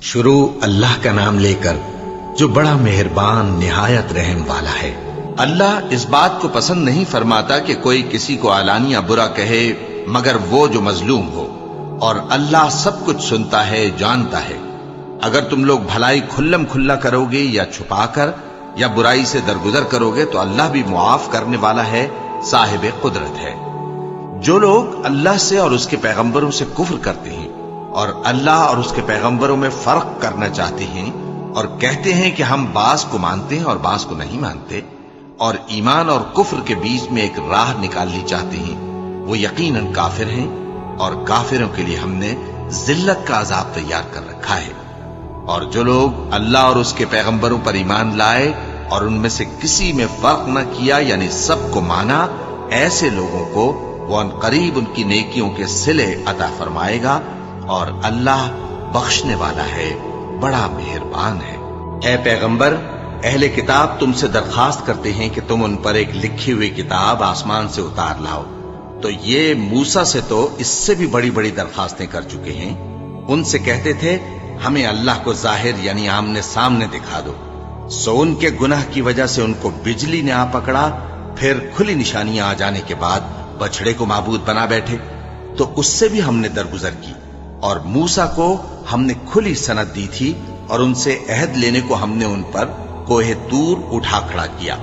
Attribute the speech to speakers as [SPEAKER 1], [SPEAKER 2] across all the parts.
[SPEAKER 1] شروع اللہ کا نام لے کر جو بڑا مہربان نہایت رحم والا ہے۔
[SPEAKER 2] اللہ اس بات کو پسند نہیں فرماتا کہ کوئی کسی کو علانیہ برا کہے مگر وہ جو مظلوم ہو، اور اللہ سب کچھ سنتا ہے، جانتا ہے۔ اگر تم لوگ بھلائی کھلم کھلا کرو گے یا چھپا کر یا برائی سے درگزر کرو گے تو اللہ بھی معاف کرنے والا ہے، صاحب قدرت ہے۔ جو لوگ اللہ سے اور اس کے پیغمبروں سے کفر کرتے ہیں اور اللہ اور اس کے پیغمبروں میں فرق کرنا چاہتے ہیں اور کہتے ہیں کہ ہم بعض کو مانتے ہیں اور بعض کو نہیں مانتے، اور ایمان اور کفر کے بیچ میں ایک راہ نکالنی چاہتے ہیں، وہ یقیناً کافر ہیں، اور کافروں کے لیے ہم نے ذلت کا عذاب تیار کر رکھا ہے۔ اور جو لوگ اللہ اور اس کے پیغمبروں پر ایمان لائے اور ان میں سے کسی میں فرق نہ کیا، یعنی سب کو مانا، ایسے لوگوں کو وہ ان قریب ان کی نیکیوں کے صلے عطا فرمائے گا، اور اللہ بخشنے والا ہے، بڑا مہربان ہے۔
[SPEAKER 1] اے پیغمبر، اہل کتاب تم سے درخواست کرتے ہیں کہ تم ان پر ایک لکھی ہوئی کتاب آسمان سے اتار لاؤ، تو یہ موسیٰ سے تو اس سے بھی بڑی بڑی درخواستیں کر چکے ہیں۔ ان سے کہتے تھے ہمیں اللہ کو ظاہر یعنی آمنے سامنے دکھا دو، سو ان کے گناہ کی وجہ سے ان کو بجلی نے آ پکڑا، پھر کھلی نشانیاں آ جانے کے بعد بچڑے کو معبود بنا بیٹھے، تو اس سے بھی ہم نے درگزر کی، اور موسیٰ کو ہم نے کھلی سند دی تھی، اور ان سے عہد لینے کو ہم نے ان پر کوہ طور اٹھا کھڑا کیا،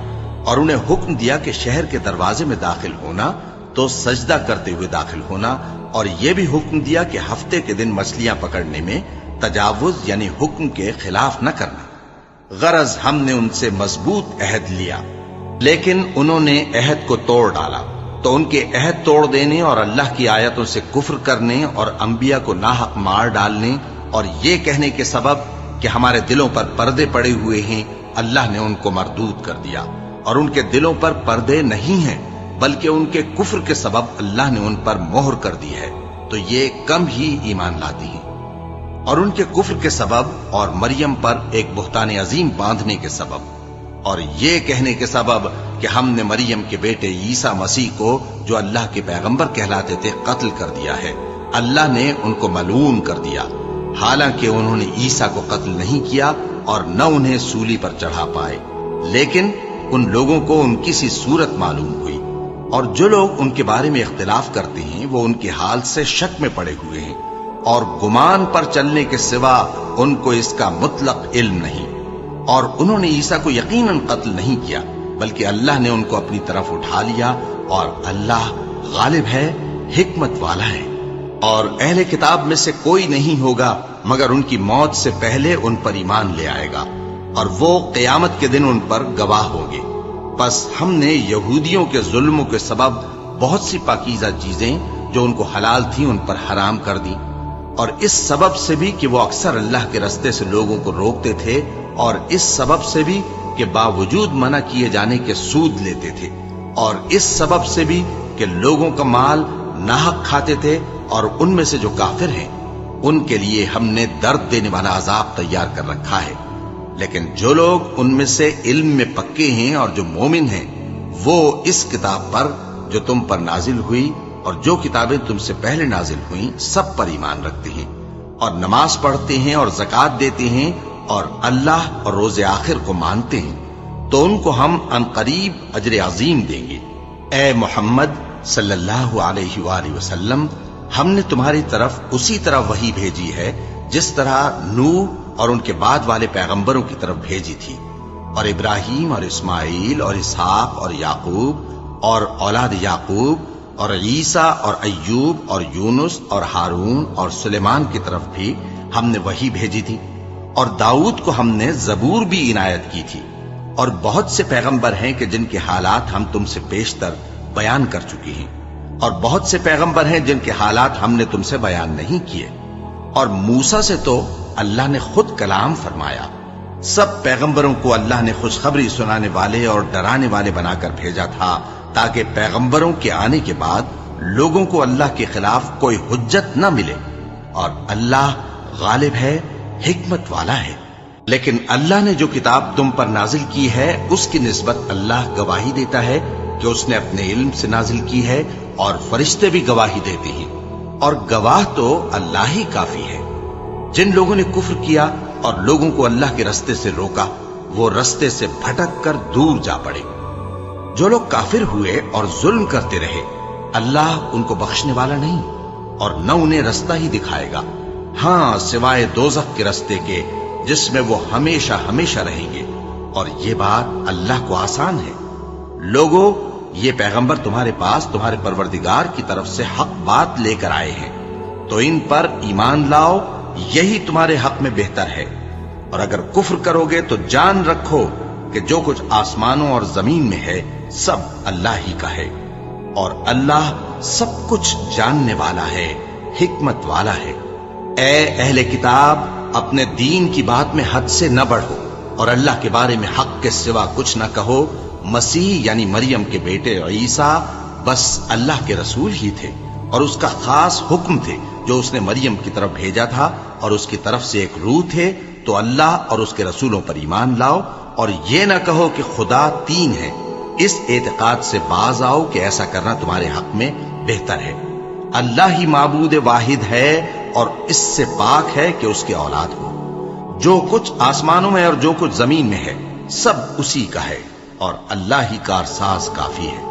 [SPEAKER 1] اور انہیں حکم دیا کہ شہر کے دروازے میں داخل ہونا تو سجدہ کرتے ہوئے داخل ہونا، اور یہ بھی حکم دیا کہ ہفتے کے دن مچھلیاں پکڑنے میں تجاوز یعنی حکم کے خلاف نہ کرنا۔ غرض ہم نے ان سے مضبوط عہد لیا، لیکن انہوں نے عہد کو توڑ ڈالا، تو ان کے عہد توڑ دینے اور اللہ کی آیتوں سے کفر کرنے اور انبیاء کو ناحق مار ڈالنے اور یہ کہنے کے سبب کہ ہمارے دلوں پر پردے پڑے ہوئے ہیں، اللہ نے ان کو مردود کر دیا، اور ان کے دلوں پر پردے نہیں ہیں بلکہ ان کے کفر کے سبب اللہ نے ان پر مہر کر دی ہے، تو یہ کم ہی ایمان لاتی ہیں۔ اور ان کے کفر کے سبب اور مریم پر ایک بہتان عظیم باندھنے کے سبب اور یہ کہنے کے سبب کہ ہم نے مریم کے بیٹے عیسیٰ مسیح کو جو اللہ کے پیغمبر کہلاتے تھے قتل کر دیا ہے، اللہ نے ان کو ملعون کر دیا، حالانکہ انہوں نے عیسیٰ کو قتل نہیں کیا اور نہ انہیں سولی پر چڑھا پائے، لیکن ان لوگوں کو ان کی سی صورت معلوم ہوئی، اور جو لوگ ان کے بارے میں اختلاف کرتے ہیں وہ ان کے حال سے شک میں پڑے ہوئے ہیں، اور گمان پر چلنے کے سوا ان کو اس کا مطلق علم نہیں، اور انہوں نے عیسیٰ کو یقیناً قتل نہیں کیا بلکہ اللہ نے ان کو اپنی طرف اٹھا لیا، اور اللہ غالب ہے، حکمت والا ہے۔ اور اہل کتاب میں سے کوئی نہیں ہوگا مگر ان کی موت سے پہلے ان پر ایمان لے آئے گا، اور وہ قیامت کے دن ان پر گواہ ہوں گے۔ پس ہم نے یہودیوں کے ظلموں کے سبب بہت سی پاکیزہ چیزیں جو ان کو حلال تھیں ان پر حرام کر دی، اور اس سبب سے بھی کہ وہ اکثر اللہ کے رستے سے لوگوں کو روکتے تھے، اور اس سبب سے بھی کہ باوجود منع کیے جانے کے سود لیتے تھے، اور اس سبب سے بھی کہ لوگوں کا مال ناحق کھاتے تھے، اور ان میں سے جو کافر ہیں ان کے لیے ہم نے درد دینے والا عذاب تیار کر رکھا ہے۔ لیکن جو لوگ ان میں سے علم میں پکے ہیں اور جو مومن ہیں وہ اس کتاب پر جو تم پر نازل ہوئی اور جو کتابیں تم سے پہلے نازل ہوئیں سب پر ایمان رکھتے ہیں، اور نماز پڑھتے ہیں اور زکوٰۃ دیتے ہیں، اور اللہ اور روز آخر کو مانتے ہیں، تو ان کو ہم عنقریب اجر عظیم دیں گے۔ اے محمد صلی اللہ علیہ وآلہ وسلم، ہم نے تمہاری طرف اسی طرح وحی بھیجی ہے جس طرح نوح اور ان کے بعد والے پیغمبروں کی طرف بھیجی تھی، اور ابراہیم اور اسماعیل اور اسحاق اور یعقوب اور اولاد یعقوب اور عیسیٰ اور ایوب اور یونس اور ہارون اور سلیمان کی طرف بھی ہم نے وحی بھیجی تھی، اور داؤد کو ہم نے زبور بھی عنایت کی تھی، اور بہت سے پیغمبر ہیں کہ جن کے حالات ہم تم سے پیشتر بیان کر چکے ہیں، اور بہت سے پیغمبر ہیں جن کے حالات ہم نے تم سے بیان نہیں کیے، اور موسیٰ سے تو اللہ نے خود کلام فرمایا۔ سب پیغمبروں کو اللہ نے خوشخبری سنانے والے اور ڈرانے والے بنا کر بھیجا تھا تاکہ پیغمبروں کے آنے کے بعد لوگوں کو اللہ کے خلاف کوئی حجت نہ ملے، اور اللہ غالب ہے، حکمت والا ہے۔ لیکن اللہ نے جو کتاب تم پر نازل کی ہے اس کی نسبت اللہ گواہی دیتا ہے کہ اس نے اپنے علم سے نازل کی ہے، اور فرشتے بھی گواہی دیتے ہیں، اور گواہ تو اللہ ہی کافی ہے۔ جن لوگوں نے کفر کیا اور لوگوں کو اللہ کے رستے سے روکا وہ رستے سے بھٹک کر دور جا پڑے۔ جو لوگ کافر ہوئے اور ظلم کرتے رہے اللہ ان کو بخشنے والا نہیں اور نہ انہیں رستہ ہی دکھائے گا، ہاں سوائے دوزخ کے رستے کے جس میں وہ ہمیشہ ہمیشہ رہیں گے، اور یہ بات اللہ کو آسان ہے۔ لوگوں، یہ پیغمبر تمہارے پاس تمہارے پروردگار کی طرف سے حق بات لے کر آئے ہیں، تو ان پر ایمان لاؤ، یہی تمہارے حق میں بہتر ہے، اور اگر کفر کرو گے تو جان رکھو کہ جو کچھ آسمانوں اور زمین میں ہے سب اللہ ہی کا ہے، اور اللہ سب کچھ جاننے والا ہے، حکمت والا ہے۔ اے اہل کتاب، اپنے دین کی بات میں حد سے نہ بڑھو اور اللہ کے بارے میں حق کے سوا کچھ نہ کہو۔ مسیح یعنی مریم کے بیٹے عیسیٰ بس اللہ کے رسول ہی تھے اور اس کا خاص حکم تھے جو اس نے مریم کی طرف بھیجا تھا، اور اس کی طرف سے ایک روح تھے، تو اللہ اور اس کے رسولوں پر ایمان لاؤ اور یہ نہ کہو کہ خدا تین ہے۔ اس اعتقاد سے باز آؤ کہ ایسا کرنا تمہارے حق میں بہتر ہے۔ اللہ ہی معبود واحد ہے اور اس سے پاک ہے کہ اس کی اولاد ہو۔ جو کچھ آسمانوں میں اور جو کچھ زمین میں ہے سب اسی کا ہے، اور اللہ ہی کارساز کافی ہے۔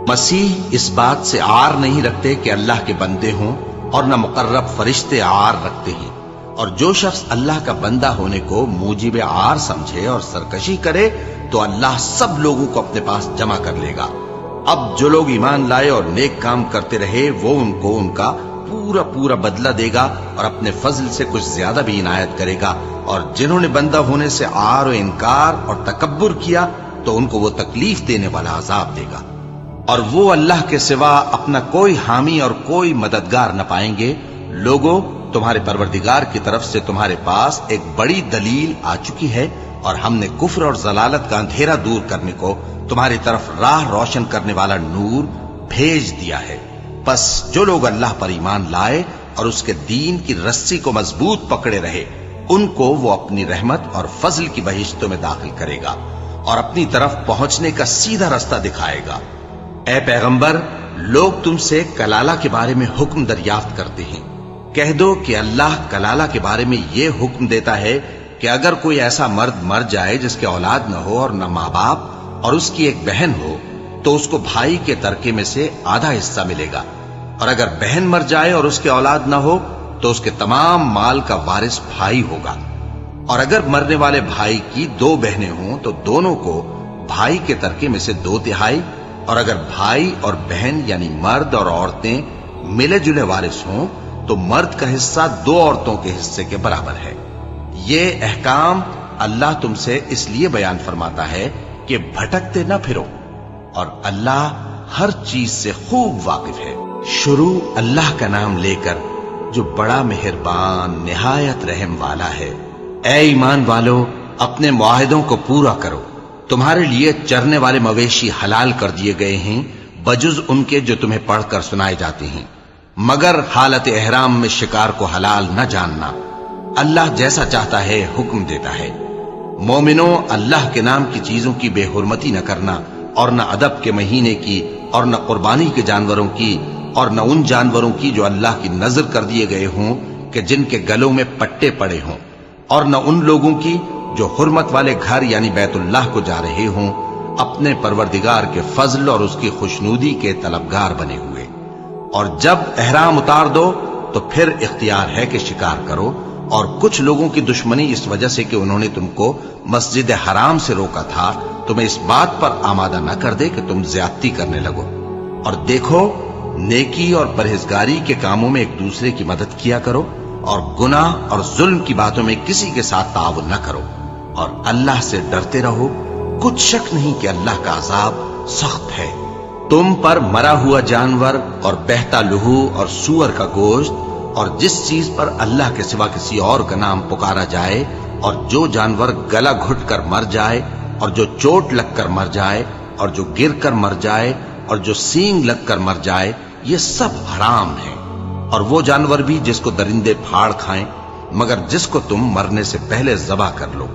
[SPEAKER 1] مسیح اس بات سے عار نہیں رکھتے کہ اللہ کے بندے ہوں، اور نہ مقرب فرشتے عار رکھتے ہیں، اور جو شخص اللہ کا بندہ ہونے کو موجب عار سمجھے اور سرکشی کرے تو اللہ سب لوگوں کو اپنے پاس جمع کر لے گا۔ اب جو لوگ ایمان لائے اور نیک کام کرتے رہے وہ ان کو ان کا پورا پورا بدلہ دے گا اور اپنے فضل سے کچھ زیادہ بھی عنایت کرے گا، اور جنہوں نے بندہ ہونے سے عار و انکار اور تکبر کیا تو ان کو وہ تکلیف دینے والا عذاب دے گا، اور وہ اللہ کے سوا اپنا کوئی حامی اور کوئی مددگار نہ پائیں گے۔ لوگوں، تمہارے پروردگار کی طرف سے تمہارے پاس ایک بڑی دلیل آ چکی ہے، اور ہم نے کفر اور ضلالت کا اندھیرا دور کرنے کو تمہاری طرف راہ روشن کرنے والا نور بھیج دیا ہے۔ پس جو لوگ اللہ پر ایمان لائے اور اس کے دین کی رسی کو مضبوط پکڑے رہے ان کو وہ اپنی رحمت اور فضل کی بہشتوں میں داخل کرے گا اور اپنی طرف پہنچنے کا سیدھا رستہ دکھائے گا۔ اے پیغمبر، لوگ تم سے کلالہ کے بارے میں حکم دریافت کرتے ہیں، کہہ دو کہ اللہ کلالہ کے بارے میں یہ حکم دیتا ہے کہ اگر کوئی ایسا مرد مر جائے جس کے اولاد نہ ہو اور نہ ماں باپ اور اس کی ایک بہن ہو تو اس کو بھائی کے ترکے میں سے آدھا حصہ ملے گا، اور اگر بہن مر جائے اور اس کے اولاد نہ ہو تو اس کے تمام مال کا وارث بھائی ہوگا، اور اگر مرنے والے بھائی کی دو بہنیں ہوں تو دونوں کو بھائی کے ترکے میں سے 2/3، اور اگر بھائی اور بہن یعنی مرد اور عورتیں ملے جلے وارث ہوں تو مرد کا حصہ 2 عورتوں کے حصے کے برابر ہے۔ یہ احکام اللہ تم سے اس لیے بیان فرماتا ہے کہ بھٹکتے نہ پھرو، اور اللہ ہر چیز سے خوب واقف ہے۔ شروع اللہ کا نام لے کر جو بڑا مہربان نہایت رحم والا ہے۔ اے ایمان والو، اپنے معاہدوں کو پورا کرو۔ تمہارے لیے چرنے والے مویشی حلال کر دیے گئے ہیں بجز ان کے جو تمہیں پڑھ کر سنائے جاتے ہیں، مگر حالت احرام میں شکار کو حلال نہ جاننا۔ اللہ جیسا چاہتا ہے حکم دیتا ہے۔ مومنوں، اللہ کے نام کی چیزوں کی بے حرمتی نہ کرنا، اور نہ ادب کے مہینے کی، اور نہ قربانی کے جانوروں کی، اور نہ ان جانوروں کی جو اللہ کی نذر کر دیے گئے ہوں کہ جن کے گلوں میں پٹے پڑے ہوں، اور نہ ان لوگوں کی جو حرمت والے گھر یعنی بیت اللہ کو جا رہے ہوں اپنے پروردگار کے فضل اور اس کی خوشنودی کے طلبگار بنے ہوئے۔ اور جب احرام اتار دو تو پھر اختیار ہے کہ شکار کرو، اور کچھ لوگوں کی دشمنی اس وجہ سے کہ انہوں نے تم کو مسجد حرام سے روکا تھا تمہیں اس بات پر آمادہ نہ کر دے کہ تم زیادتی کرنے لگو۔ اور دیکھو، نیکی اور پرہیزگاری کے کاموں میں ایک دوسرے کی مدد کیا کرو، اور گناہ اور ظلم کی باتوں میں کسی کے ساتھ تعاون نہ کرو، اور اللہ سے ڈرتے رہو۔ کچھ شک نہیں کہ اللہ کا عذاب سخت ہے۔ تم پر مرا ہوا جانور اور بہتا لہو اور سور کا گوشت اور جس چیز پر اللہ کے سوا کسی اور کا نام پکارا جائے، اور جو جانور گلا گھٹ کر مر جائے، اور جو چوٹ لگ کر مر جائے، اور جو گر کر مر جائے، اور جو سینگ لگ کر مر جائے، یہ سب حرام ہے۔ اور وہ جانور بھی جس کو درندے پھاڑ کھائیں، مگر جس کو تم مرنے سے پہلے ذبح کر لو،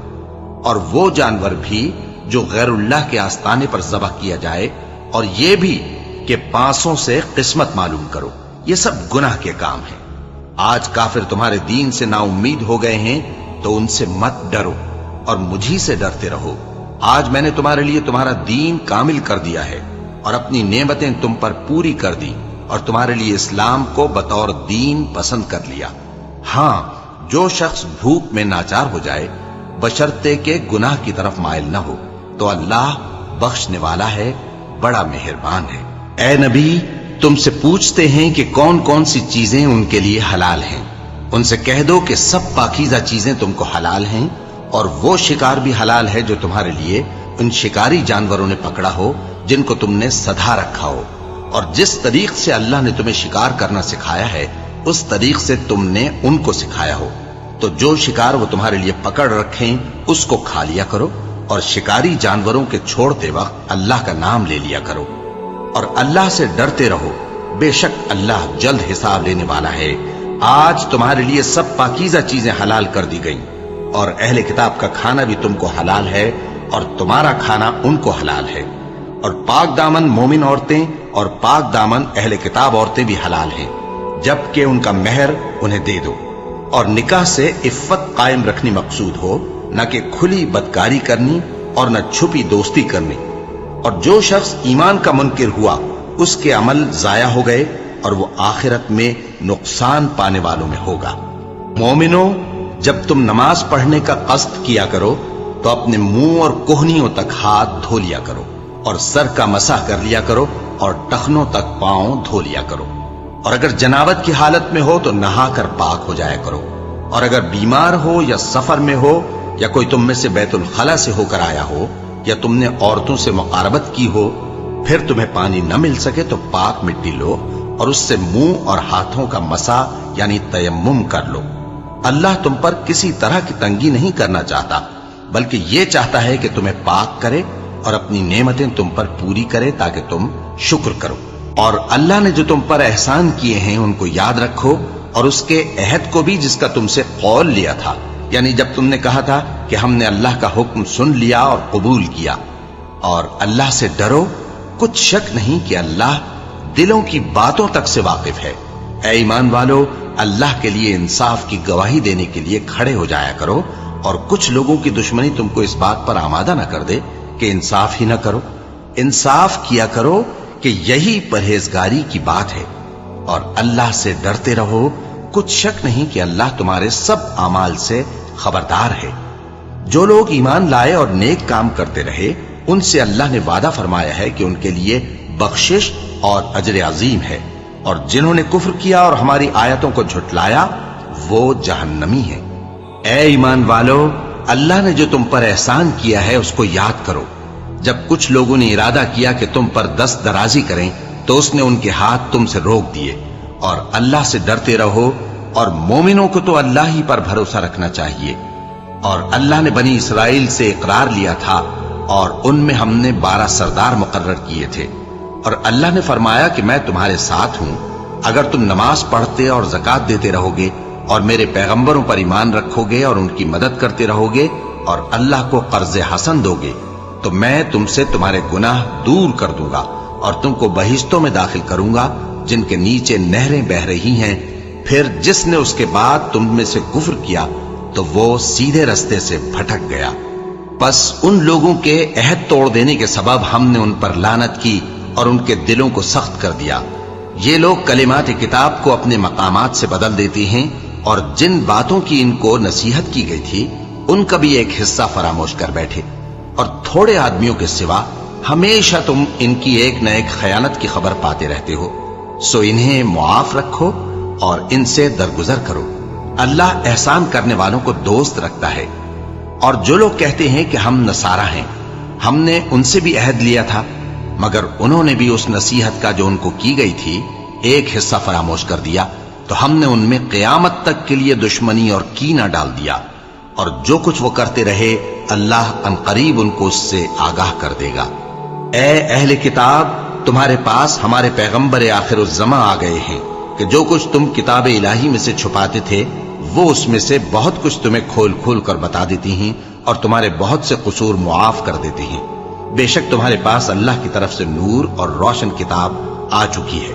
[SPEAKER 1] اور وہ جانور بھی جو غیر اللہ کے آستانے پر ذبح کیا جائے، اور یہ بھی کہ پانسوں سے قسمت معلوم کرو۔ یہ سب گناہ کے کام ہیں۔ آج کافر تمہارے دین سے نا امید ہو گئے ہیں تو ان سے مت ڈرو اور مجھی سے ڈرتے رہو۔ آج میں نے تمہارے لیے تمہارا دین کامل کر دیا ہے اور اپنی نعمتیں تم پر پوری کر دی اور تمہارے لیے اسلام کو بطور دین پسند کر لیا۔ ہاں، جو شخص بھوک میں ناچار ہو جائے بشرطے کہ گناہ کی طرف مائل نہ ہو تو اللہ بخشنے والا ہے، بڑا مہربان ہے۔ اے نبی، تم سے پوچھتے ہیں کہ کون کون سی چیزیں ان کے لیے حلال ہیں۔ ان سے کہہ دو کہ سب پاکیزہ چیزیں تم کو حلال ہیں، اور وہ شکار بھی حلال ہے جو تمہارے لیے ان شکاری جانوروں نے پکڑا ہو جن کو تم نے سدھا رکھا ہو، اور جس طریق سے اللہ نے تمہیں شکار کرنا سکھایا ہے اس طریق سے تم نے ان کو سکھایا ہو۔ تو جو شکار وہ تمہارے لیے پکڑ رکھیں اس کو کھا لیا کرو، اور شکاری جانوروں کے چھوڑتے وقت اللہ کا نام لے لیا کرو، اور اللہ سے ڈرتے رہو، بے شک اللہ جلد حساب لینے والا ہے۔ آج تمہارے لیے سب پاکیزہ چیزیں حلال کر دی گئیں، اور اہل کتاب کا کھانا بھی تم کو حلال ہے اور تمہارا کھانا ان کو حلال ہے، اور پاک دامن مومن عورتیں اور پاک دامن اہل کتاب عورتیں بھی حلال ہیں، جبکہ ان کا مہر انہیں دے دو، اور نکاح سے عفت قائم رکھنی مقصود ہو، نہ کہ کھلی بدکاری کرنی اور نہ چھپی دوستی کرنی۔ اور جو شخص ایمان کا منکر ہوا اس کے عمل ضائع ہو گئے اور وہ آخرت میں نقصان پانے والوں میں ہوگا۔ مومنوں، جب تم نماز پڑھنے کا قصد کیا کرو تو اپنے منہ اور کوہنیوں تک ہاتھ دھو لیا کرو، اور سر کا مسح کر لیا کرو، اور ٹخنوں تک پاؤں دھو لیا کرو، اور اگر جنابت کی حالت میں ہو تو نہا کر پاک ہو جایا کرو، اور اگر بیمار ہو یا سفر میں ہو یا کوئی تم میں سے بیت الخلا سے ہو کر آیا ہو یا تم نے عورتوں سے مقاربت کی ہو، پھر تمہیں پانی نہ مل سکے تو پاک مٹی لو اور اس سے منہ اور ہاتھوں کا مسح یعنی تیمم کر لو۔ اللہ تم پر کسی طرح کی تنگی نہیں کرنا چاہتا، بلکہ یہ چاہتا ہے کہ تمہیں پاک کرے اور اپنی نعمتیں تم پر پوری کرے تاکہ تم شکر کرو۔ اور اللہ نے جو تم پر احسان کیے ہیں ان کو یاد رکھو، اور اس کے عہد کو بھی جس کا تم سے قول لیا تھا، یعنی جب تم نے کہا تھا کہ ہم نے اللہ کا حکم سن لیا اور قبول کیا۔ اور اللہ سے ڈرو، کچھ شک نہیں کہ اللہ دلوں کی باتوں تک سے واقف ہے۔ اے ایمان والو، اللہ کے لیے انصاف کی گواہی دینے کے لیے کھڑے ہو جایا کرو، اور کچھ لوگوں کی دشمنی تم کو اس بات پر آمادہ نہ کر دے کہ انصاف ہی نہ کرو۔ انصاف کیا کرو کہ یہی پرہیزگاری کی بات ہے، اور اللہ سے ڈرتے رہو، کچھ شک نہیں کہ اللہ تمہارے سب اعمال سے خبردار ہے۔ جو لوگ ایمان لائے اور نیک کام کرتے رہے ان سے اللہ نے وعدہ فرمایا ہے کہ ان کے لیے بخشش اور اجر عظیم ہے، اور جنہوں نے کفر کیا اور ہماری آیتوں کو جھٹلایا وہ جہنمی ہیں۔ اے ایمان والو، اللہ نے جو تم پر احسان کیا ہے اس کو یاد کرو۔ جب کچھ لوگوں نے ارادہ کیا کہ تم پر دست درازی کریں تو اس نے ان کے ہاتھ تم سے روک دیے، اور اللہ سے ڈرتے رہو، اور مومنوں کو تو اللہ ہی پر بھروسہ رکھنا چاہیے۔ اور اللہ نے بنی اسرائیل سے اقرار لیا تھا اور ان میں ہم نے 12 سردار مقرر کیے تھے، اور اللہ نے فرمایا کہ میں تمہارے ساتھ ہوں، اگر تم نماز پڑھتے اور زکوٰۃ دیتے رہو گے اور میرے پیغمبروں پر ایمان رکھو گے اور ان کی مدد کرتے رہو گے اور اللہ کو قرض حسن دو گے تو میں تم سے تمہارے گناہ دور کر دوں گا اور تم کو بہشتوں میں داخل کروں گا جن کے نیچے نہریں بہ رہی ہیں۔ پھر جس نے اس کے بعد تم میں سے کفر کیا تو وہ سیدھے رستے سے بھٹک گیا۔ پس ان لوگوں کے عہد توڑ دینے کے سبب ہم نے ان پر لعنت کی اور ان کے دلوں کو سخت کر دیا۔ یہ لوگ کلمات کتاب کو اپنے مقامات سے بدل دیتی ہیں، اور جن باتوں کی ان کو نصیحت کی گئی تھی ان کا بھی ایک حصہ فراموش کر بیٹھے، اور تھوڑے آدمیوں کے سوا ہمیشہ تم ان کی ایک نہ ایک خیانت کی خبر پاتے رہتے ہو۔ سو انہیں معاف رکھو اور ان سے درگزر کرو۔ اللہ احسان کرنے والوں کو دوست رکھتا ہے۔ اور جو لوگ کہتے ہیں کہ ہم نصارہ ہیں، ہم نے ان سے بھی عہد لیا تھا، مگر انہوں نے بھی اس نصیحت کا جو ان کو کی گئی تھی ایک حصہ فراموش کر دیا، تو ہم نے ان میں قیامت تک کے لیے دشمنی اور کینہ ڈال دیا، اور جو کچھ وہ کرتے رہے اللہ عنقریب ان کو اس سے آگاہ کر دے گا۔ اے اہل کتاب، تمہارے پاس ہمارے پیغمبر آخر الزماں آ گئے ہیں کہ جو کچھ تم کتاب الہی میں سے چھپاتے تھے وہ اس میں سے بہت کچھ تمہیں کھول کھول کر بتا دیتی ہیں اور تمہارے بہت سے قصور معاف کر دیتے ہیں۔ بے شک تمہارے پاس اللہ کی طرف سے نور اور روشن کتاب آ چکی ہے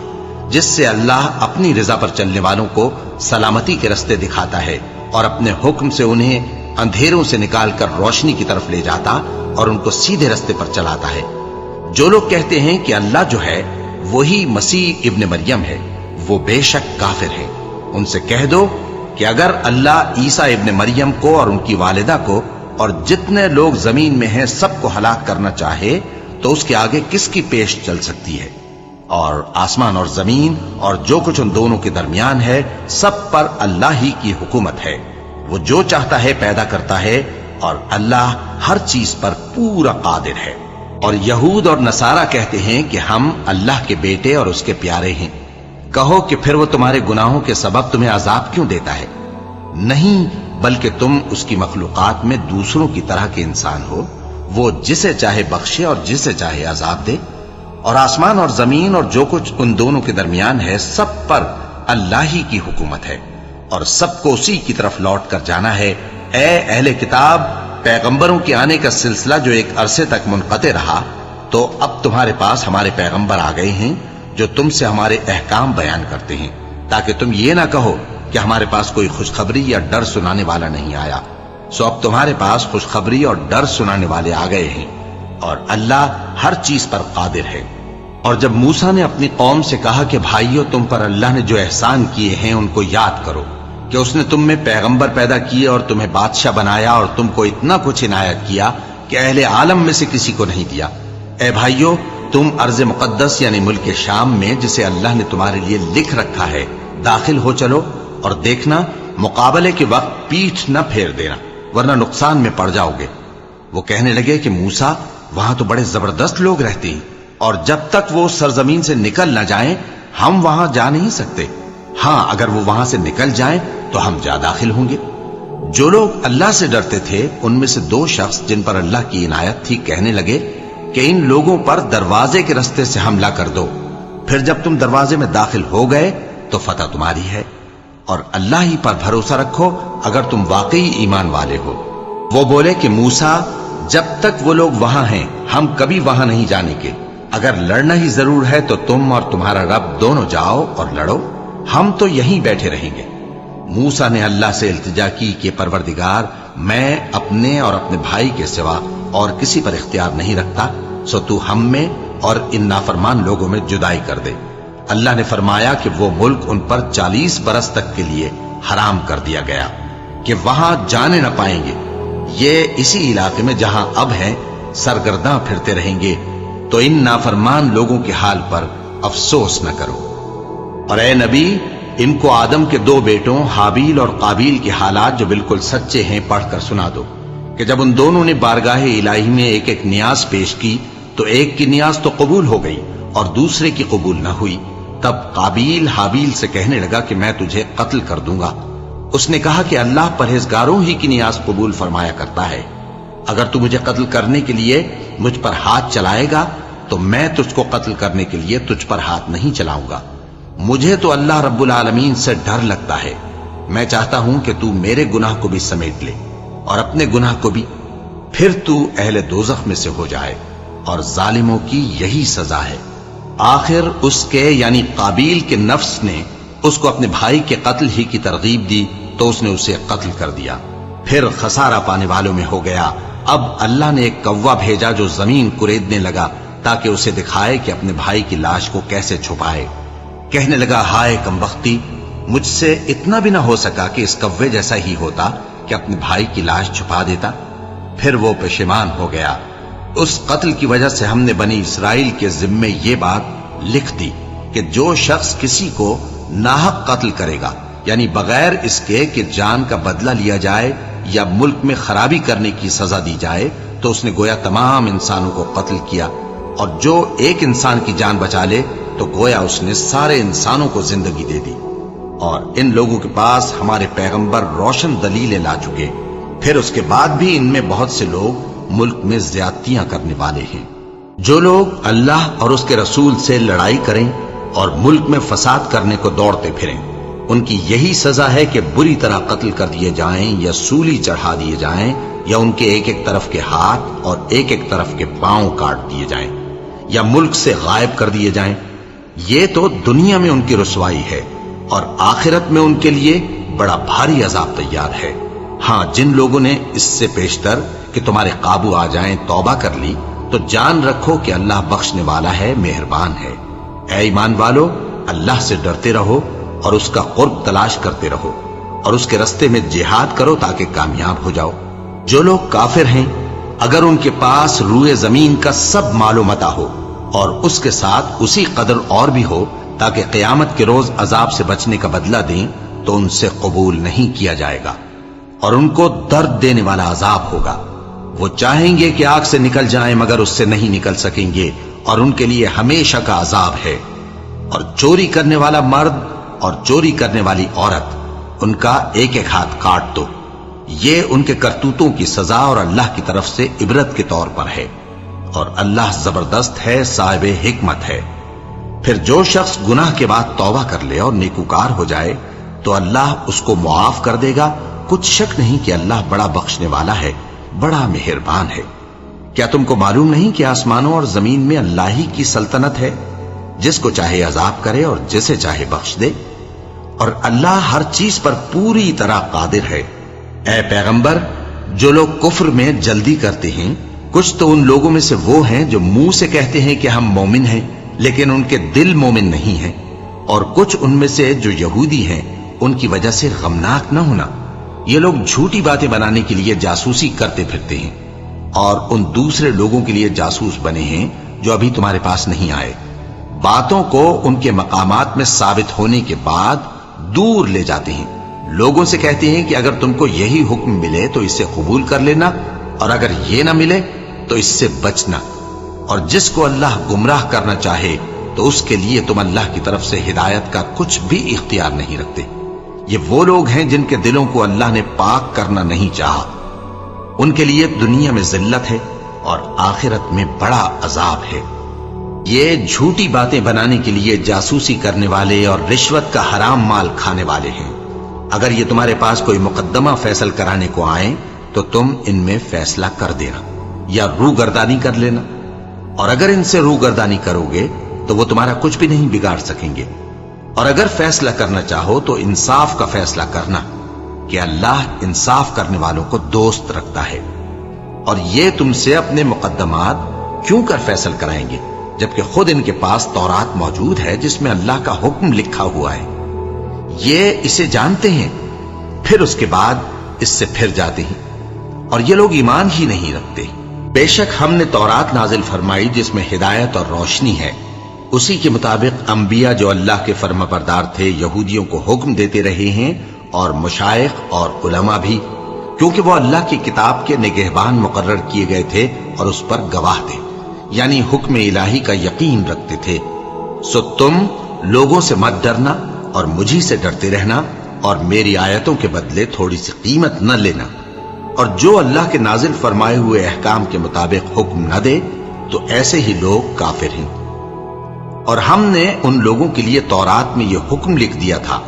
[SPEAKER 2] جس سے اللہ اپنی رضا پر چلنے والوں کو سلامتی کے رستے دکھاتا ہے اور اپنے حکم سے انہیں اندھیروں سے نکال کر روشنی کی طرف لے جاتا اور ان کو سیدھے رستے پر چلاتا ہے۔ جو لوگ کہتے ہیں کہ اللہ جو ہے وہی مسیح ابن مریم ہے، وہ بے شک کافر ہیں۔ ان سے کہہ دو کہ اگر اللہ عیسیٰ ابن مریم کو اور ان کی والدہ کو اور جتنے لوگ زمین میں ہیں سب کو ہلاک کرنا چاہے تو اس کے آگے کس کی پیش چل سکتی ہے؟ اور آسمان اور زمین اور جو کچھ ان دونوں کے درمیان ہے سب پر اللہ ہی کی حکومت ہے۔ وہ جو چاہتا ہے پیدا کرتا ہے اور اللہ ہر چیز پر پورا قادر ہے۔ اور یہود اور نصارہ کہتے ہیں کہ ہم اللہ کے بیٹے اور اس کے پیارے ہیں۔ کہو کہ پھر وہ تمہارے گناہوں کے سبب تمہیں عذاب کیوں دیتا ہے؟ نہیں، بلکہ تم اس کی مخلوقات میں دوسروں کی طرح کے انسان ہو، وہ جسے چاہے بخشے اور جسے چاہے عذاب دے۔ اور آسمان اور زمین اور جو کچھ ان دونوں کے درمیان ہے سب پر اللہ ہی کی حکومت ہے اور سب کو اسی کی طرف لوٹ کر جانا ہے۔ اے اہل کتاب، پیغمبروں کے آنے کا سلسلہ جو ایک عرصے تک منقطع رہا، تو اب تمہارے پاس ہمارے پیغمبر آ گئے ہیں جو تم سے ہمارے احکام بیان کرتے ہیں، تاکہ تم یہ نہ کہو کہ ہمارے پاس کوئی خوشخبری یا ڈر سنانے والا نہیں آیا۔ سو اب تمہارے پاس خوشخبری اور ڈر سنانے والے آ گئے ہیں، اور اللہ ہر چیز پر قادر ہے۔ اور جب موسیٰ نے اپنی قوم سے کہا کہ بھائیو، تم پر اللہ نے جو احسان کیے ہیں ان کو یاد کرو، کہ اس نے تم میں پیغمبر پیدا کیے اور تمہیں بادشاہ بنایا اور تم کو اتنا کچھ عنایت کیا کہ اہل عالم میں سے کسی کو نہیں دیا۔ اے بھائیو، تم ارض مقدس یعنی ملک شام میں، جسے اللہ نے تمہارے لیے لکھ رکھا ہے، داخل ہو چلو، اور دیکھنا مقابلے کے وقت پیٹھ نہ پھیر دینا، ورنہ نقصان میں پڑ جاؤ گے۔ وہ کہنے لگے کہ موسیٰ، وہاں تو بڑے زبردست لوگ رہتے ہیں، اور جب تک وہ سرزمین سے نکل نہ جائیں ہم وہاں جا نہیں سکتے۔ ہاں، اگر وہ وہاں سے نکل جائیں تو ہم جا داخل ہوں گے۔ جو لوگ اللہ سے ڈرتے تھے ان میں سے دو شخص جن پر اللہ کی عنایت تھی کہنے لگے کہ ان لوگوں پر دروازے کے رستے سے حملہ کر دو، پھر جب تم دروازے میں داخل ہو گئے تو فتح تمہاری ہے، اور اللہ ہی پر بھروسہ رکھو اگر تم واقعی ایمان والے ہو۔ وہ بولے کہ موسیٰ، جب تک وہ لوگ وہاں ہیں ہم کبھی وہاں نہیں جانے کے، اگر لڑنا ہی ضرور ہے تو تم اور تمہارا رب دونوں جاؤ اور لڑو، ہم تو یہیں بیٹھے رہیں گے۔ موسیٰ نے اللہ سے التجا کی کہ پروردگار، میں اپنے اور اپنے بھائی کے سوا اور کسی پر اختیار نہیں رکھتا، سو تو ہم میں اور ان نافرمان لوگوں میں جدائی کر دے۔ اللہ نے فرمایا کہ وہ ملک ان پر 40 برس تک کے لیے حرام کر دیا گیا کہ وہاں جانے نہ پائیں گے۔ یہ اسی علاقے میں جہاں اب ہیں سرگرداں پھرتے رہیں گے، تو ان نافرمان لوگوں کے حال پر افسوس نہ کرو۔ اور اے نبی، ان کو آدم کے 2 بیٹوں حابیل اور قابیل کے حالات جو بالکل سچے ہیں پڑھ کر سنا دو، کہ جب ان دونوں نے بارگاہ الہی میں ایک ایک نیاز پیش کی تو ایک کی نیاز تو قبول ہو گئی اور دوسرے کی قبول نہ ہوئی۔ تب قابیل حابیل سے کہنے لگا کہ میں تجھے قتل کر دوں گا۔ اس نے کہا کہ اللہ پرہیزگاروں ہی کی نیاز قبول فرمایا کرتا ہے، اگر تو مجھے قتل کرنے کے لیے مجھ پر ہاتھ چلائے گا تو میں تجھ کو قتل کرنے کے لیے تجھ پر ہاتھ نہیں چلاؤں گا۔ مجھے تو اللہ رب العالمین سے ڈر لگتا ہے، میں چاہتا ہوں کہ تو میرے گناہ کو بھی سمیٹ لے اور اپنے گناہ کو بھی، پھر تو اہل دوزخ میں سے ہو جائے، اور ظالموں کی یہی سزا ہے۔ آخر اس کے یعنی قابیل کے نفس نے اس کو اپنے بھائی کے قتل ہی کی ترغیب دی تو اس نے اسے قتل کر دیا، پھر خسارہ پانے والوں میں ہو گیا۔ اب اللہ نے ایک کوا بھیجا جو زمین کریدنے لگا تاکہ اسے دکھائے کہ اپنے بھائی کی لاش کو کیسے چھپائے۔ کہنے لگا، ہائے کمبختی، مجھ سے اتنا بھی نہ ہو سکا کہ اس کوے جیسا ہی ہوتا کہ اپنے بھائی کی لاش چھپا دیتا۔ پھر وہ پشیمان ہو گیا۔ اس قتل کی وجہ سے ہم نے بنی اسرائیل کے ذمے یہ بات لکھ دی کہ جو شخص کسی کو ناحق قتل کرے گا، یعنی بغیر اس کے کہ جان کا بدلہ لیا جائے یا ملک میں خرابی کرنے کی سزا دی جائے، تو اس نے گویا تمام انسانوں کو قتل کیا، اور جو ایک انسان کی جان بچا لے تو گویا اس نے سارے انسانوں کو زندگی دے دی۔ اور ان لوگوں کے پاس ہمارے پیغمبر روشن دلیلیں لا چکے، پھر اس کے بعد بھی ان میں بہت سے لوگ ملک میں زیادتیاں کرنے والے ہیں۔ جو لوگ اللہ اور اس کے رسول سے لڑائی کریں اور ملک میں فساد کرنے کو دوڑتے پھریں، ان کی یہی سزا ہے کہ بری طرح قتل کر دیے جائیں یا سولی چڑھا دیے جائیں، یا ان کے ایک ایک طرف کے ہاتھ اور ایک ایک طرف کے پاؤں کاٹ دیے جائیں، یا ملک سے غائب کر دیے جائیں۔
[SPEAKER 1] یہ تو دنیا میں ان کی رسوائی ہے اور آخرت میں ان کے لیے بڑا بھاری عذاب تیار ہے۔ ہاں، جن لوگوں نے اس سے پیشتر کہ تمہارے قابو آ جائیں توبہ کر لی تو جان رکھو کہ اللہ بخشنے والا ہے، مہربان ہے۔ اے ایمان والو، اللہ سے ڈرتے رہو اور اس کا قرب تلاش کرتے رہو اور اس کے رستے میں جہاد کرو تاکہ کامیاب ہو جاؤ۔ جو لوگ کافر ہیں اگر ان کے پاس روئے زمین کا سب مال و متاع ہو اور اس کے ساتھ اسی قدر اور بھی ہو تاکہ قیامت کے روز عذاب سے بچنے کا بدلہ دیں تو ان سے قبول نہیں کیا جائے گا اور ان کو درد دینے والا عذاب ہوگا۔ وہ چاہیں گے کہ آگ سے نکل جائیں مگر اس سے نہیں نکل سکیں گے اور ان کے لیے ہمیشہ کا عذاب ہے۔ اور چوری کرنے والا مرد اور چوری کرنے والی عورت، ان کا ایک ایک ہاتھ کاٹ دو۔ یہ ان کے کرتوتوں کی سزا اور اللہ کی طرف سے عبرت کے طور پر ہے، اور اللہ زبردست ہے، صاحب حکمت ہے۔ پھر جو شخص گناہ کے بعد توبہ کر لے اور نیکوکار ہو جائے تو اللہ اس کو معاف کر دے گا۔ کچھ شک نہیں کہ اللہ بڑا بخشنے والا ہے، بڑا مہربان ہے۔ کیا تم کو معلوم نہیں کہ آسمانوں اور زمین میں اللہ ہی کی سلطنت ہے، جس کو چاہے عذاب کرے اور جسے چاہے بخش دے، اور اللہ ہر چیز پر پوری طرح قادر ہے۔ اے پیغمبر، جو لوگ کفر میں جلدی کرتے ہیں، کچھ تو ان لوگوں میں سے وہ ہیں جو منہ سے کہتے ہیں کہ ہم مومن ہیں لیکن ان کے دل مومن نہیں ہیں، اور کچھ ان میں سے جو یہودی ہیں، ان کی وجہ سے غمناک نہ ہونا۔ یہ لوگ جھوٹی باتیں بنانے کے لیے جاسوسی کرتے پھرتے ہیں اور ان دوسرے لوگوں کے لیے جاسوس بنے ہیں جو ابھی تمہارے پاس نہیں آئے، باتوں کو ان کے مقامات میں ثابت ہونے کے بعد دور لے جاتے ہیں۔ لوگوں سے کہتے ہیں کہ اگر تم کو یہی حکم ملے تو اسے قبول کر لینا، اور اگر یہ نہ ملے تو اس سے بچنا، اور جس کو اللہ گمراہ کرنا چاہے تو اس کے لیے تم اللہ کی طرف سے ہدایت کا کچھ بھی اختیار نہیں رکھتے۔ یہ وہ لوگ ہیں جن کے دلوں کو اللہ نے پاک کرنا نہیں چاہا، ان کے لیے دنیا میں ذلت ہے اور آخرت میں بڑا عذاب ہے۔ یہ جھوٹی باتیں بنانے کے لیے جاسوسی کرنے والے اور رشوت کا حرام مال کھانے والے ہیں۔ اگر یہ تمہارے پاس کوئی مقدمہ فیصل کرانے کو آئیں تو تم ان میں فیصلہ کر دینا یا روگردانی کر لینا، اور اگر ان سے روگردانی کرو گے تو وہ تمہارا کچھ بھی نہیں بگاڑ سکیں گے۔ اور اگر فیصلہ کرنا چاہو تو انصاف کا فیصلہ کرنا، کہ اللہ انصاف کرنے والوں کو دوست رکھتا ہے۔ اور یہ تم سے اپنے مقدمات کیوں کر فیصل کرائیں گے جبکہ خود ان کے پاس تورات موجود ہے جس میں اللہ کا حکم لکھا ہوا ہے۔ یہ اسے جانتے ہیں، پھر اس کے بعد اس سے پھر جاتے ہیں، اور یہ لوگ ایمان ہی نہیں رکھتے۔ بے شک ہم نے تورات نازل فرمائی جس میں ہدایت اور روشنی ہے، اسی کے مطابق انبیاء جو اللہ کے فرما بردار تھے یہودیوں کو حکم دیتے رہے ہیں، اور مشائخ اور علماء بھی، کیونکہ وہ اللہ کی کتاب کے نگہبان مقرر کیے گئے تھے اور اس پر گواہ تھے، یعنی حکم الہی کا یقین رکھتے تھے۔ سو تم لوگوں سے مت ڈرنا اور مجھی سے ڈرتے رہنا، اور میری آیتوں کے بدلے تھوڑی سی قیمت نہ لینا، اور جو اللہ کے نازل فرمائے ہوئے احکام کے مطابق حکم نہ دے تو ایسے ہی لوگ کافر ہیں۔ اور ہم نے ان لوگوں کے لیے تورات میں یہ حکم لکھ دیا تھا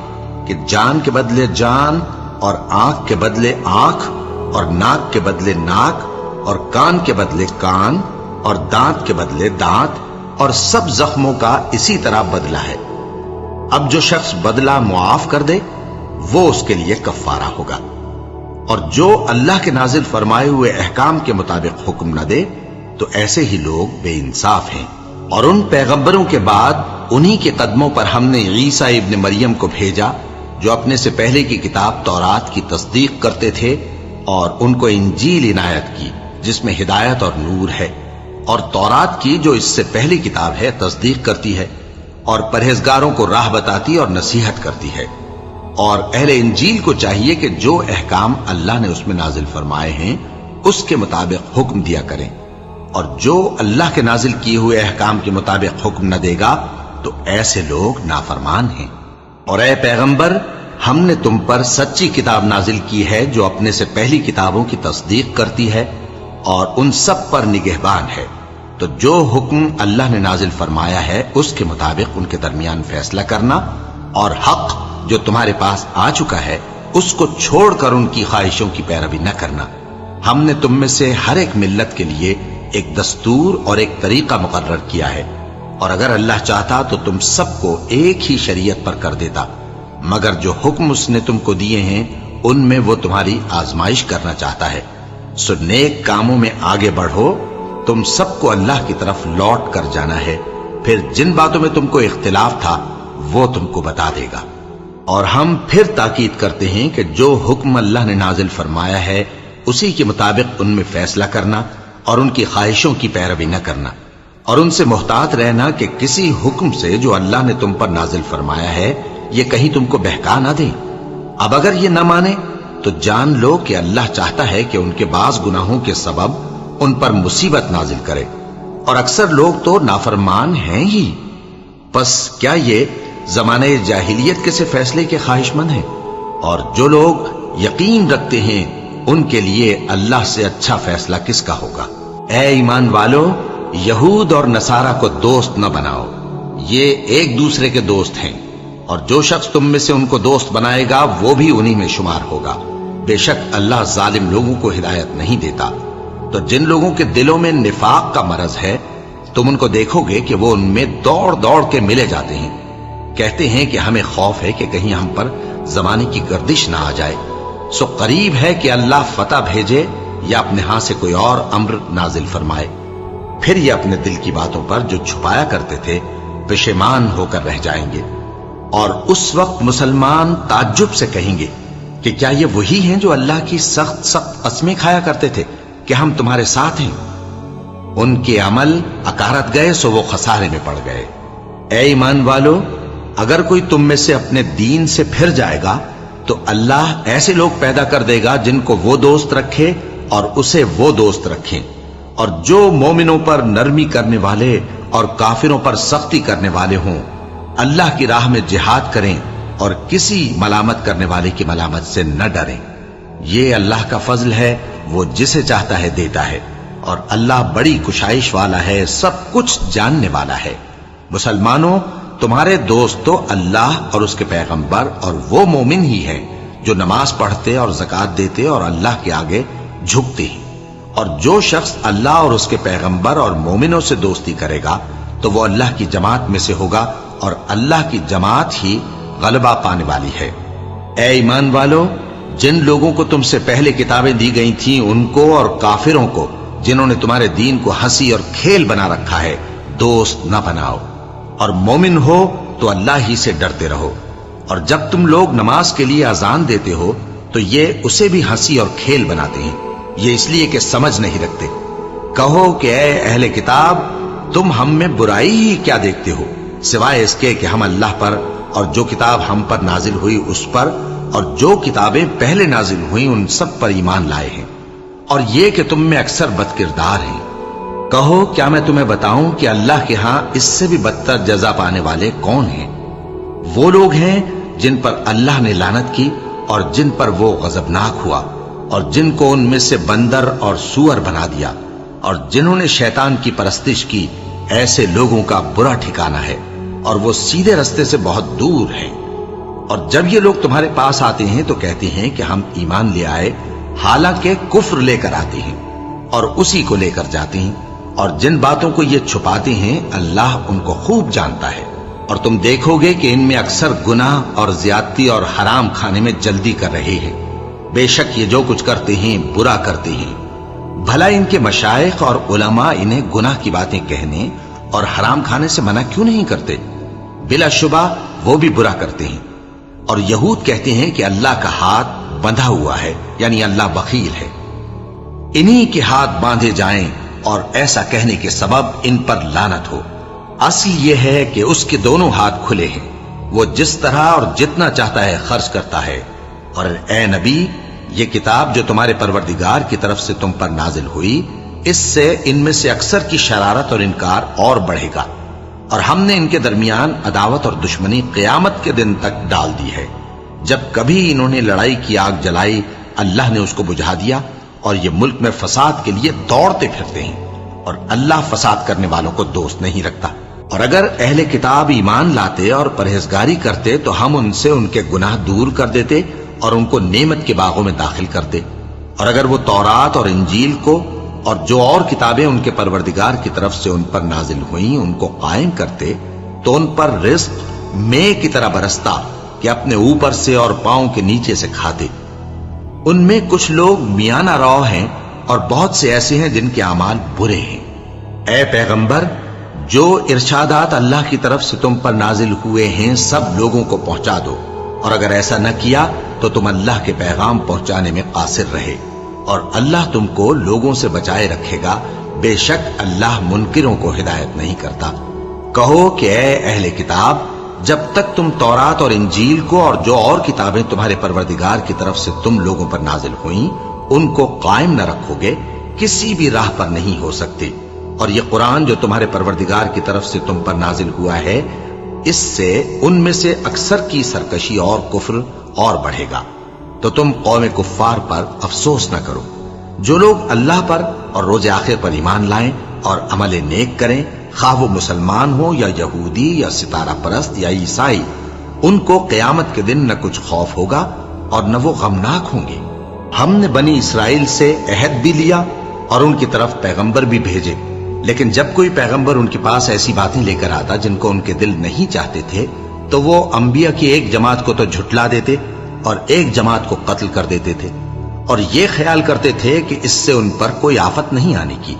[SPEAKER 1] کہ جان کے بدلے جان، اور آنکھ کے بدلے آنکھ، اور ناک کے بدلے ناک، اور کان کے بدلے کان، اور دانت کے بدلے دانت، اور سب زخموں کا اسی طرح بدلہ ہے۔ اب جو شخص بدلہ معاف کر دے وہ اس کے لیے کفارہ ہوگا، اور جو اللہ کے نازل فرمائے ہوئے احکام کے مطابق حکم نہ دے تو ایسے ہی لوگ بے انصاف ہیں۔ اور ان پیغمبروں کے بعد انہی کے قدموں پر ہم نے عیسیٰ ابن مریم کو بھیجا جو اپنے سے پہلے کی کتاب تورات کی تصدیق کرتے تھے، اور ان کو انجیل عنایت کی جس میں ہدایت اور نور ہے، اور تورات کی جو اس سے پہلی کتاب ہے تصدیق کرتی ہے، اور پرہیزگاروں کو راہ بتاتی اور نصیحت کرتی ہے۔ اور اہل انجیل کو چاہیے کہ جو احکام اللہ نے اس میں نازل فرمائے ہیں اس کے مطابق حکم دیا کریں، اور جو اللہ کے نازل کیے ہوئے احکام کے مطابق حکم نہ دے گا تو ایسے لوگ نافرمان ہیں۔ اور اے پیغمبر، ہم نے تم پر سچی کتاب نازل کی ہے جو اپنے سے پہلی کتابوں کی تصدیق کرتی ہے اور ان سب پر نگہبان ہے، تو جو حکم اللہ نے نازل فرمایا ہے اس کے مطابق ان کے درمیان فیصلہ کرنا، اور حق جو تمہارے پاس آ چکا ہے اس کو چھوڑ کر ان کی خواہشوں کی پیروی نہ کرنا۔ ہم نے تم میں سے ہر ایک ملت کے لیے ایک دستور اور ایک طریقہ مقرر کیا ہے، اور اگر اللہ چاہتا تو تم سب کو ایک ہی شریعت پر کر دیتا، مگر جو حکم اس نے تم کو دیے ہیں ان میں وہ تمہاری آزمائش کرنا چاہتا ہے۔ سو نیک کاموں میں آگے بڑھو، تم سب کو اللہ کی طرف لوٹ کر جانا ہے، پھر جن باتوں میں تم کو اختلاف تھا وہ تم کو بتا دے گا۔ اور ہم پھر تاکید کرتے ہیں کہ جو حکم اللہ نے نازل فرمایا ہے اسی کے مطابق ان میں فیصلہ کرنا اور ان کی خواہشوں کی پیروی نہ کرنا، اور ان سے محتاط رہنا کہ کسی حکم سے جو اللہ نے تم پر نازل فرمایا ہے یہ کہیں تم کو بہکا نہ دیں۔ اب اگر یہ نہ مانے تو جان لو کہ اللہ چاہتا ہے کہ ان کے بعض گناہوں کے سبب ان پر مصیبت نازل کرے، اور اکثر لوگ تو نافرمان ہیں ہی۔ پس کیا یہ زمانے جاہلیت کے سے فیصلے کے خواہش مند ہیں؟ اور جو لوگ یقین رکھتے ہیں ان کے لیے اللہ سے اچھا فیصلہ کس کا ہوگا؟ اے ایمان والو، یہود اور نصارہ کو دوست نہ بناؤ، یہ ایک دوسرے کے دوست ہیں، اور جو شخص تم میں سے ان کو دوست بنائے گا وہ بھی انہی میں شمار ہوگا۔ بے شک اللہ ظالم لوگوں کو ہدایت نہیں دیتا۔ تو جن لوگوں کے دلوں میں نفاق کا مرض ہے تم ان کو دیکھو گے کہ وہ ان میں دوڑ دوڑ کے ملے جاتے ہیں، کہتے ہیں کہ ہمیں خوف ہے کہ کہیں ہم پر زمانے کی گردش نہ آ جائے۔ سو قریب ہے کہ اللہ فتح بھیجے یا اپنے ہاں سے کوئی اور امر نازل فرمائے، پھر یہ اپنے دل کی باتوں پر جو چھپایا کرتے تھے پشیمان ہو کر رہ جائیں گے۔ اور اس وقت مسلمان تعجب سے کہیں گے کہ کیا یہ وہی ہیں جو اللہ کی سخت سخت قسمیں کھایا کرتے تھے کہ ہم تمہارے ساتھ ہیں؟ ان کے عمل اکارت گئے سو وہ خسارے میں پڑ گئے۔ اے ایمان والو، اگر کوئی تم میں سے اپنے دین سے پھر جائے گا تو اللہ ایسے لوگ پیدا کر دے گا جن کو وہ دوست رکھے اور اسے وہ دوست رکھیں، اور جو مومنوں پر نرمی کرنے والے اور کافروں پر سختی کرنے والے ہوں اللہ کی راہ میں جہاد کریں اور کسی ملامت کرنے والے کی ملامت سے نہ ڈریں۔ یہ اللہ کا فضل ہے، وہ جسے چاہتا ہے دیتا ہے، اور اللہ بڑی کشائش والا ہے، سب کچھ جاننے والا ہے۔ مسلمانوں، تمہارے دوست تو اللہ اور اس کے پیغمبر اور وہ مومن ہی ہیں جو نماز پڑھتے اور زکوٰۃ دیتے اور اللہ کے آگے جھکتے ہیں۔ اور جو شخص اللہ اور اس کے پیغمبر اور مومنوں سے دوستی کرے گا تو وہ اللہ کی جماعت میں سے ہوگا، اور اللہ کی جماعت ہی غلبہ پانے والی ہے۔ اے ایمان والو، جن لوگوں کو تم سے پہلے کتابیں دی گئی تھیں ان کو اور کافروں کو جنہوں نے تمہارے دین کو ہنسی اور کھیل بنا رکھا ہے دوست نہ بناؤ، اور مومن ہو تو اللہ ہی سے ڈرتے رہو۔ اور جب تم لوگ نماز کے لیے اذان دیتے ہو تو یہ اسے بھی ہنسی اور کھیل بناتے ہیں، یہ اس لیے کہ سمجھ نہیں رکھتے۔ کہو کہ اے اہل کتاب، تم ہم میں برائی ہی کیا دیکھتے ہو، سوائے اس کے کہ ہم اللہ پر اور جو کتاب ہم پر نازل ہوئی اس پر اور جو کتابیں پہلے نازل ہوئیں ان سب پر ایمان لائے ہیں، اور یہ کہ تم میں اکثر بد کردار ہیں۔ کہو کیا میں تمہیں بتاؤں کہ اللہ کے ہاں اس سے بھی بدتر جزا پانے والے کون ہیں؟ وہ لوگ ہیں جن پر اللہ نے لعنت کی اور جن پر وہ غضبناک ہوا، اور جن کو ان میں سے بندر اور سور بنا دیا، اور جنہوں نے شیطان کی پرستش کی، ایسے لوگوں کا برا ٹھکانہ ہے، اور وہ سیدھے رستے سے بہت دور ہیں۔ اور جب یہ لوگ تمہارے پاس آتے ہیں تو کہتے ہیں کہ ہم ایمان لے آئے، حالانکہ کفر لے کر آتے ہیں اور اسی کو لے کر جاتے ہیں، اور جن باتوں کو یہ چھپاتے ہیں اللہ ان کو خوب جانتا ہے۔ اور تم دیکھو گے کہ ان میں اکثر گناہ اور زیادتی اور حرام کھانے میں جلدی کر رہے ہیں، بے شک یہ جو کچھ کرتے ہیں برا کرتے ہیں۔ بھلا ان کے مشائخ اور علماء انہیں گناہ کی باتیں کہنے اور حرام کھانے سے منع کیوں نہیں کرتے؟ بلا شبہ وہ بھی برا کرتے ہیں۔ اور یہود کہتے ہیں کہ اللہ کا ہاتھ بندھا ہوا ہے، یعنی اللہ بخیل ہے، انہی کے ہاتھ باندھے جائیں، اور ایسا کہنے کے سبب ان پر لعنت ہو۔ اصل یہ ہے کہ اس کے دونوں ہاتھ کھلے ہیں، وہ جس طرح اور جتنا چاہتا ہے خرچ کرتا ہے۔ اور اے نبی، یہ کتاب جو تمہارے پروردگار کی طرف سے تم پر نازل ہوئی، اس سے ان میں سے اکثر کی شرارت اور انکار اور بڑھے گا، اور ہم نے ان کے درمیان عداوت اور دشمنی قیامت کے دن تک ڈال دی ہے۔ جب کبھی انہوں نے لڑائی کی آگ جلائی اللہ نے اس کو بجھا دیا، اور یہ ملک میں فساد کے لیے دوڑتے پھرتے ہیں، اور اللہ فساد کرنے والوں کو دوست نہیں رکھتا۔ اور اگر اہل کتاب ایمان لاتے اور پرہیزگاری کرتے تو ہم ان سے ان کے گناہ دور کر دیتے اور ان کو نعمت کے باغوں میں داخل کرتے۔ اور اگر وہ تورات اور انجیل کو اور جو اور کتابیں ان کے پروردگار کی طرف سے ان پر نازل ہوئیں ان کو قائم کرتے تو ان پر رزق مے کی طرح برستا کہ اپنے اوپر سے اور پاؤں کے نیچے سے کھاتے۔ ان میں کچھ لوگ میانہ رو ہیں اور بہت سے ایسے ہیں جن کے اعمال برے ہیں۔ اے پیغمبر، جو ارشادات اللہ کی طرف سے تم پر نازل ہوئے ہیں سب لوگوں کو پہنچا دو، اور اگر ایسا نہ کیا تو تم اللہ کے پیغام پہنچانے میں قاصر رہے، اور اللہ تم کو لوگوں سے بچائے رکھے گا، بے شک اللہ منکروں کو ہدایت نہیں کرتا۔ کہو کہ اے اہل کتاب، جب تک تم تورات اور انجیل کو اور جو اور کتابیں تمہارے پروردگار کی طرف سے تم لوگوں پر نازل ہوئیں ان کو قائم نہ رکھو گے، کسی بھی راہ پر نہیں ہو سکتے۔ اور یہ قرآن جو تمہارے پروردگار کی طرف سے تم پر نازل ہوا ہے، اس سے ان میں سے اکثر کی سرکشی اور کفر اور بڑھے گا، تو تم قوم کفار پر افسوس نہ کرو۔ جو لوگ اللہ پر اور روز آخر پر ایمان لائیں اور عمل نیک کریں، خواہ وہ مسلمان ہو یا یہودی یا ستارہ پرست یا عیسائی، ان کو قیامت کے دن نہ کچھ خوف ہوگا اور نہ وہ غمناک ہوں گے۔ ہم نے بنی اسرائیل سے عہد بھی لیا اور ان کی طرف پیغمبر بھی بھیجے، لیکن جب کوئی پیغمبر ان کے پاس ایسی باتیں لے کر آتا جن کو ان کے دل نہیں چاہتے تھے تو وہ انبیاء کی ایک جماعت کو تو جھٹلا دیتے اور ایک جماعت کو قتل کر دیتے تھے، اور یہ خیال کرتے تھے کہ اس سے ان پر کوئی آفت نہیں آنے کی،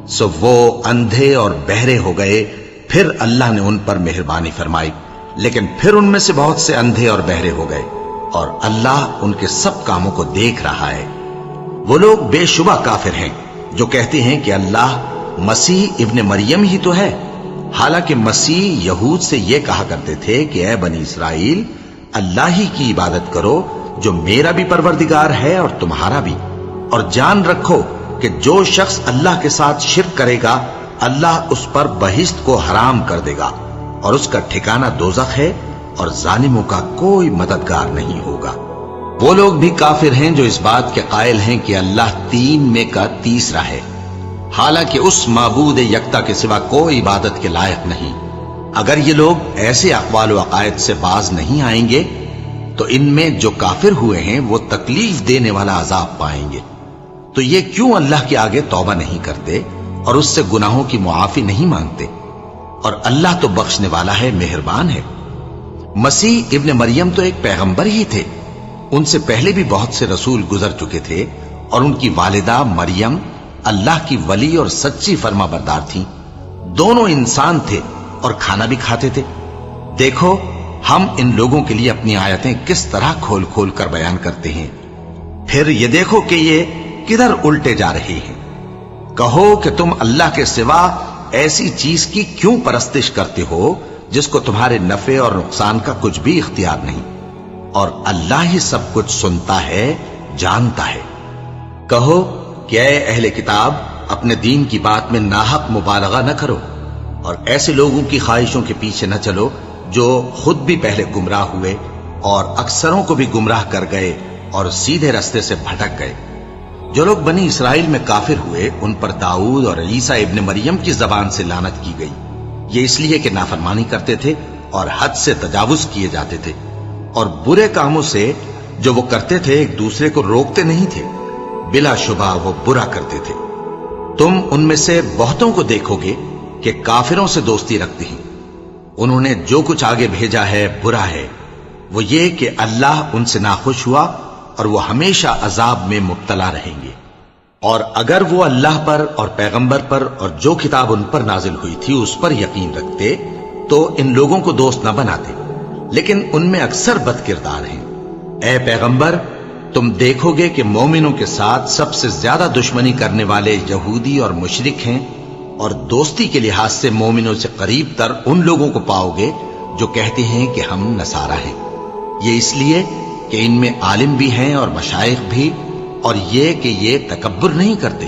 [SPEAKER 1] سو وہ اندھے اور بہرے ہو گئے۔ پھر اللہ نے ان پر مہربانی فرمائی، لیکن پھر ان میں سے بہت سے اندھے اور بہرے ہو گئے، اور اللہ ان کے سب کاموں کو دیکھ رہا ہے۔ وہ لوگ بے شبہ کافر ہیں جو کہتے ہیں کہ اللہ مسیح ابن مریم ہی تو ہے، حالانکہ مسیح یہود سے یہ کہا کرتے تھے کہ اے بنی اسرائیل، اللہ ہی کی عبادت کرو جو میرا بھی پروردگار ہے اور تمہارا بھی، اور جان رکھو کہ جو شخص اللہ کے ساتھ شرک کرے گا اللہ اس پر بہشت کو حرام کر دے گا، اور اس کا ٹھکانہ دوزخ ہے، اور ظالموں کا کوئی مددگار نہیں ہوگا۔ وہ لوگ بھی کافر ہیں جو اس بات کے قائل ہیں کہ اللہ تین میں کا تیسرا ہے، حالانکہ اس معبود یکتا کے سوا کوئی عبادت کے لائق نہیں۔ اگر یہ لوگ ایسے اقوال و عقائد سے باز نہیں آئیں گے تو ان میں جو کافر ہوئے ہیں وہ تکلیف دینے والا عذاب پائیں گے۔ تو یہ کیوں اللہ کے آگے توبہ نہیں کرتے اور اس سے گناہوں کی معافی نہیں مانگتے؟ اور اللہ تو بخشنے والا ہے، مہربان ہے۔ مسیح ابن مریم تو ایک پیغمبر ہی تھے، ان سے پہلے بھی بہت سے رسول گزر چکے تھے، اور ان کی والدہ مریم اللہ کی ولی اور سچی فرما بردار تھیں۔ دونوں انسان تھے اور کھانا بھی کھاتے تھے۔ دیکھو ہم ان لوگوں کے لیے اپنی آیتیں کس طرح کھول کھول کر بیان کرتے ہیں، پھر یہ دیکھو کہ یہ کدھر الٹے جا رہے ہیں۔ کہو کہ تم اللہ کے سوا ایسی چیز کی کیوں پرستش کرتے ہو جس کو تمہارے نفع اور نقصان کا کچھ بھی اختیار نہیں، اور اللہ ہی سب کچھ سنتا ہے، جانتا ہے۔ کہو کہ اے اہل کتاب، اپنے دین کی بات میں ناحق مبالغہ نہ کرو، اور ایسے لوگوں کی خواہشوں کے پیچھے نہ چلو جو خود بھی پہلے گمراہ ہوئے اور اکثروں کو بھی گمراہ کر گئے اور سیدھے رستے سے بھٹک گئے۔ جو لوگ بنی اسرائیل میں کافر ہوئے ان پر داؤد اور عیسیٰ ابن مریم کی زبان سے لعنت کی گئی، یہ اس لیے کہ نافرمانی کرتے تھے اور حد سے تجاوز کیے جاتے تھے، اور برے کاموں سے جو وہ کرتے تھے ایک دوسرے کو روکتے نہیں تھے، بلا شبہ وہ برا کرتے تھے۔ تم ان میں سے بہتوں کو دیکھو گے کہ کافروں سے دوستی رکھتے ہیں، انہوں نے جو کچھ آگے بھیجا ہے برا ہے، وہ یہ کہ اللہ ان سے ناخوش ہوا اور وہ ہمیشہ عذاب میں مبتلا رہیں گے۔ اور اگر وہ اللہ پر اور پیغمبر پر اور جو کتاب ان پر نازل ہوئی تھی اس پر یقین رکھتے تو ان لوگوں کو دوست نہ بناتے، لیکن ان میں اکثر بد کردار ہیں۔ اے پیغمبر، تم دیکھو گے کہ مومنوں کے ساتھ سب سے زیادہ دشمنی کرنے والے یہودی اور مشرک ہیں، اور دوستی کے لحاظ سے مومنوں سے قریب تر ان لوگوں کو پاؤ گے جو کہتے ہیں کہ ہم نصارہ ہیں، یہ اس لیے کہ ان میں عالم بھی ہیں اور مشائخ بھی، اور یہ کہ یہ تکبر نہیں کرتے۔